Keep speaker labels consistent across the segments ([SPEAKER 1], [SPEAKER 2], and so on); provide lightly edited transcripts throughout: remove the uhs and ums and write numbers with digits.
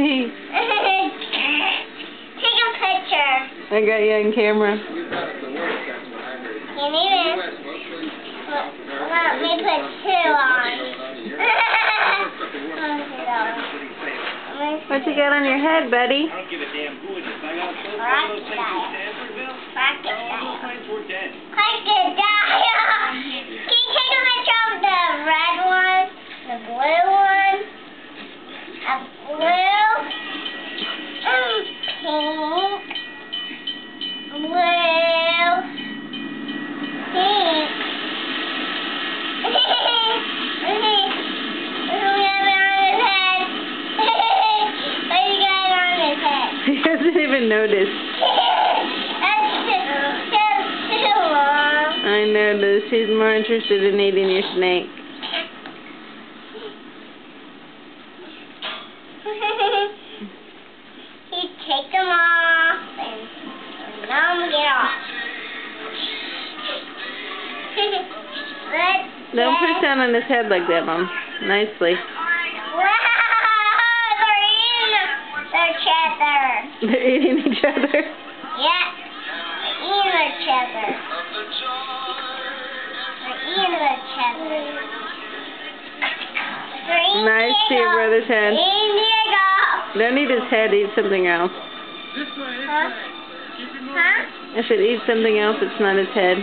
[SPEAKER 1] me.
[SPEAKER 2] Take a picture.
[SPEAKER 1] I got you on camera.
[SPEAKER 2] You need it. Let me put 2 on.
[SPEAKER 1] What you got on your head, buddy?
[SPEAKER 2] Crocodile. Can you take a picture of the red one, the blue one, a blue, pink, blue, pink.
[SPEAKER 1] He hasn't even noticed. I noticed. He's more interested in eating your snake.
[SPEAKER 2] You take them off and let them get off.
[SPEAKER 1] Don't push down on his head like that, Mom. Nicely. They're eating each other.
[SPEAKER 2] Yeah. They're eating each other.
[SPEAKER 1] Nice to your brother's head. Don't eat his head, eat something else.
[SPEAKER 2] Huh? Huh?
[SPEAKER 1] I should eat something else that's not his head.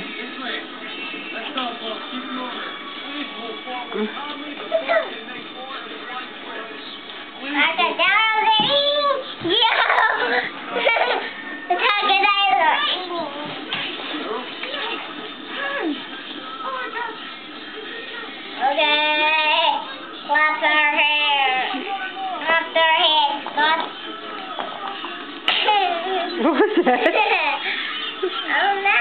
[SPEAKER 2] Okay, slap their hair. Slap their head. Slap.
[SPEAKER 1] What was that?
[SPEAKER 2] Oh no!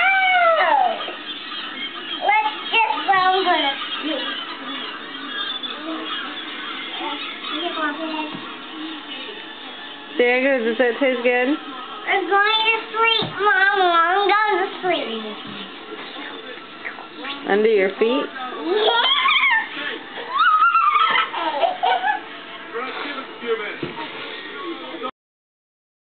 [SPEAKER 2] Let's just I'm gonna sleep.
[SPEAKER 1] There goes. Does that taste good?
[SPEAKER 2] I'm going to sleep, Mom. I'm going to sleep.
[SPEAKER 1] Under your feet?